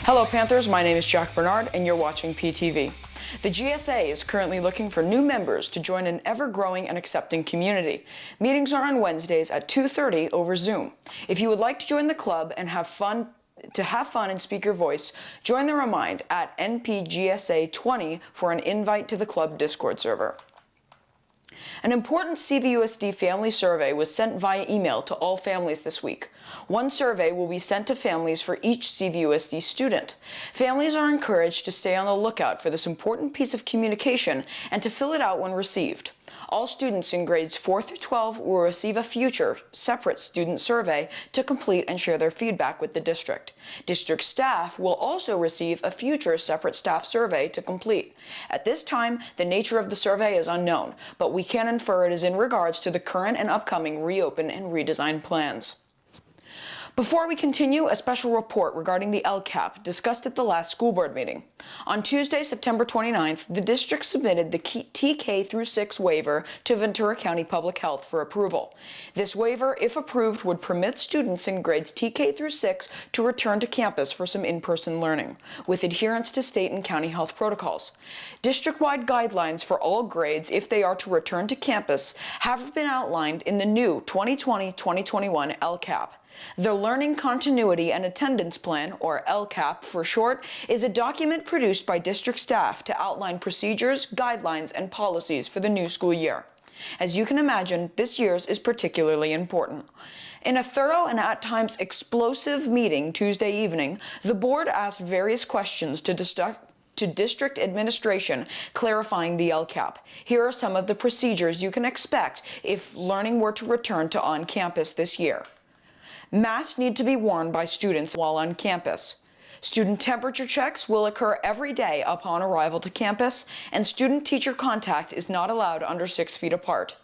Hello Panthers, my name is Jack Bernard and you're watching PTV. The GSA is currently looking for new members to join an ever-growing and accepting community. Meetings are on Wednesdays at 2:30 over Zoom. If you would like to join the club and have fun and speak your voice, join the Remind at NPGSA20 for an invite to the club Discord server. An important CVUSD family survey was sent via email to all families this week. One survey will be sent to families for each CVUSD student. Families are encouraged to stay on the lookout for this important piece of communication and to fill it out when received. All students in grades 4 through 12 will receive a future, separate student survey to complete and share their feedback with the district. District staff will also receive a future separate staff survey to complete. At this time, the nature of the survey is unknown, but we can infer it is in regards to the current and upcoming reopen and redesign plans. Before we continue, a special report regarding the LCAP discussed at the last school board meeting. On Tuesday, September 29th, the district submitted the TK through 6 waiver to Ventura County Public Health for approval. This waiver, if approved, would permit students in grades TK through 6 to return to campus for some in-person learning, with adherence to state and county health protocols. District-wide guidelines for all grades, if they are to return to campus, have been outlined in the new 2020-2021 LCAP. The Learning Continuity and Attendance Plan, or LCAP for short, is a document produced by district staff to outline procedures, guidelines, and policies for the new school year. As you can imagine, this year's is particularly important. In a thorough and at times explosive meeting Tuesday evening, the board asked various questions to district administration clarifying the LCAP. Here are some of the procedures you can expect if learning were to return to on-campus this year. Masks need to be worn by students while on campus. Student temperature checks will occur every day upon arrival to campus, and student-teacher contact is not allowed under 6 feet apart.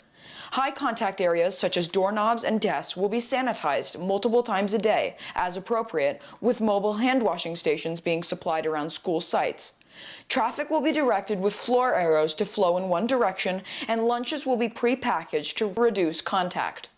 High contact areas such as doorknobs and desks will be sanitized multiple times a day, as appropriate, with mobile hand washing stations being supplied around school sites. Traffic will be directed with floor arrows to flow in one direction, and lunches will be pre-packaged to reduce contact.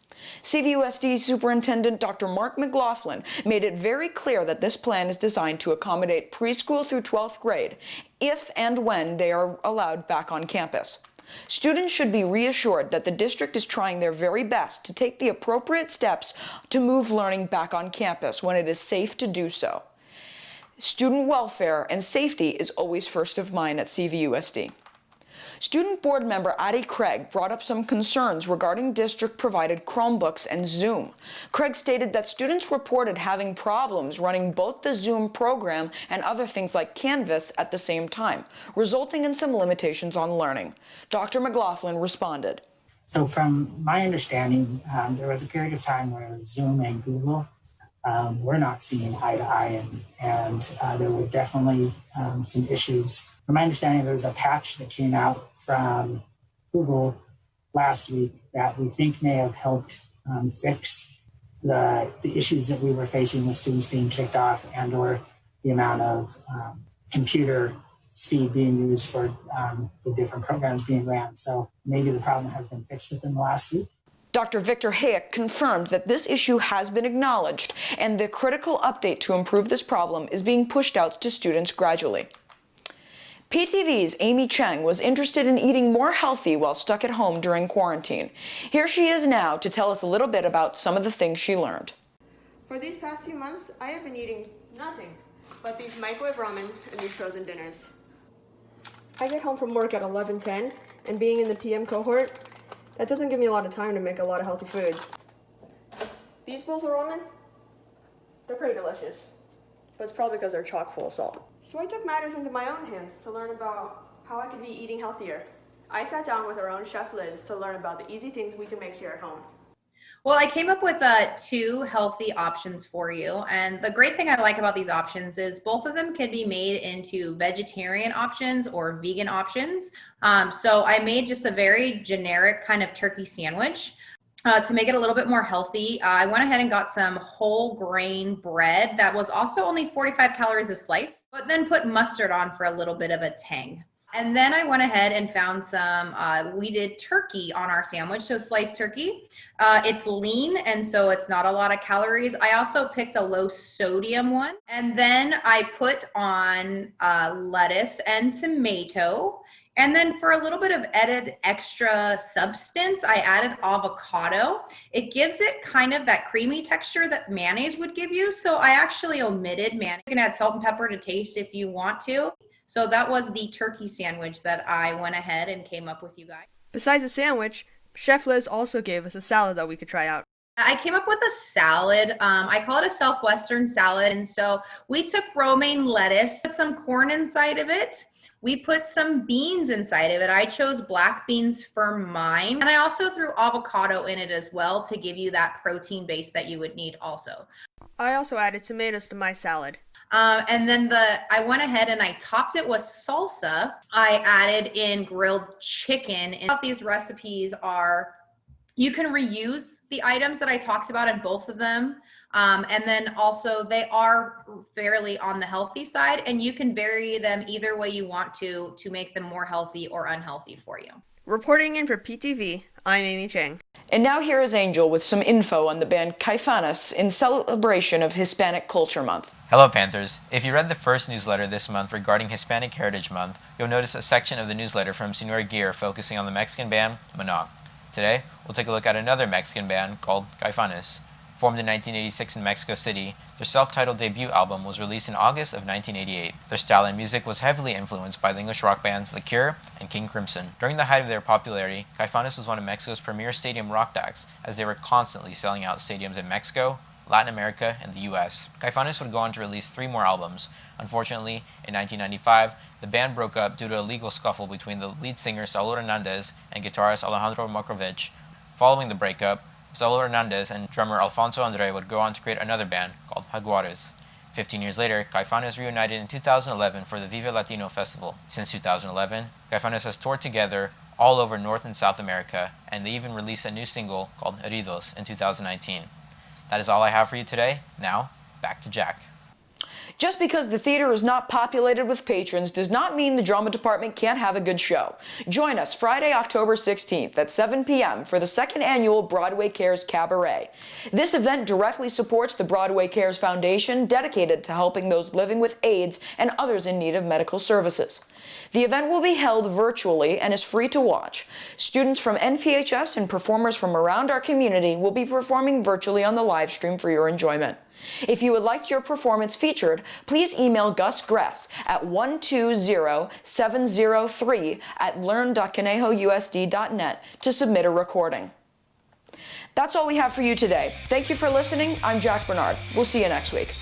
CVUSD Superintendent Dr. Mark McLaughlin made it very clear that this plan is designed to accommodate preschool through 12th grade, if and when they are allowed back on campus. Students should be reassured that the district is trying their very best to take the appropriate steps to move learning back on campus when it is safe to do so. Student welfare and safety is always first of mind at CVUSD. Student board member Addie Craig brought up some concerns regarding district-provided Chromebooks and Zoom. Craig stated that students reported having problems running both the Zoom program and other things like Canvas at the same time, resulting in some limitations on learning. Dr. McLaughlin responded. So from my understanding, there was a period of time where Zoom and Google were not seeing eye to eye, and there were definitely some issues. From my understanding, there was a patch that came out from Google last week that we think may have helped fix the issues that we were facing with students being kicked off and or the amount of computer speed being used for the different programs being ran. So maybe the problem has been fixed within the last week. Dr. Victor Hayek confirmed that this issue has been acknowledged and the critical update to improve this problem is being pushed out to students gradually. PTV's Amy Cheng was interested in eating more healthy while stuck at home during quarantine. Here she is now to tell us a little bit about some of the things she learned. For these past few months, I have been eating nothing but these microwave ramens and these frozen dinners. I get home from work at 11:10, and being in the PM cohort, that doesn't give me a lot of time to make a lot of healthy food. These bowls of ramen, they're pretty delicious, but it's probably because they're chock full of salt. So I took matters into my own hands to learn about how I could be eating healthier. I sat down with our own chef Liz to learn about the easy things we can make here at home. Well, I came up with 2 healthy options for you. And the great thing I like about these options is both of them can be made into vegetarian options or vegan options. So I made just a very generic kind of turkey sandwich. To make it a little bit more healthy, I went ahead and got some whole grain bread that was also only 45 calories a slice, but then put mustard on for a little bit of a tang. And then I went ahead and found some, we did turkey on our sandwich, so sliced turkey. It's lean, and so it's not a lot of calories. I also picked a low sodium one. And then I put on lettuce and tomato. And then for a little bit of added extra substance, I added avocado. It gives it kind of that creamy texture that mayonnaise would give you. So I actually omitted mayonnaise. You can add salt and pepper to taste if you want to. So that was the turkey sandwich that I went ahead and came up with, you guys. Besides the sandwich, Chef Liz also gave us a salad that we could try out. I came up with a salad. I call it a Southwestern salad. And so we took romaine lettuce, put some corn inside of it. We put some beans inside of it. I chose black beans for mine. And I also threw avocado in it as well to give you that protein base that you would need also. I also added tomatoes to my salad. And then I went ahead and I topped it with salsa. I added in grilled chicken. And what these recipes are, you can reuse the items that I talked about in both of them. And then also they are fairly on the healthy side, and you can vary them either way you want to make them more healthy or unhealthy for you. Reporting in for PTV, I'm Amy Chang. And now here is Angel with some info on the band Caifanes in celebration of Hispanic Culture Month. Hello Panthers. If you read the first newsletter this month regarding Hispanic Heritage Month, you'll notice a section of the newsletter from Senor Gear focusing on the Mexican band Maná. Today, we'll take a look at another Mexican band called Caifanes. Formed in 1986 in Mexico City, their self-titled debut album was released in August of 1988. Their style and music was heavily influenced by the English rock bands The Cure and King Crimson. During the height of their popularity, Caifanes was one of Mexico's premier stadium rock acts, as they were constantly selling out stadiums in Mexico, Latin America, and the US. Caifanes would go on to release 3 more albums. Unfortunately, in 1995, the band broke up due to a legal scuffle between the lead singer Saul Hernandez and guitarist Alejandro Markovich. Following the breakup, Saul Hernandez and drummer Alfonso Andre would go on to create another band called Jaguares. 15 years later, Caifanes reunited in 2011 for the Vive Latino Festival. Since 2011, Caifanes has toured together all over North and South America, and they even released a new single called Heridos in 2019. That is all I have for you today. Now, back to Jack. Just because the theater is not populated with patrons does not mean the drama department can't have a good show. Join us Friday, October 16th at 7 p.m. for the second annual Broadway Cares Cabaret. This event directly supports the Broadway Cares Foundation, dedicated to helping those living with AIDS and others in need of medical services. The event will be held virtually and is free to watch. Students from NPHS and performers from around our community will be performing virtually on the live stream for your enjoyment. If you would like your performance featured, please email Gus Gress at 120703@learn.conejousd.net to submit a recording. That's all we have for you today. Thank you for listening. I'm Jack Bernard. We'll see you next week.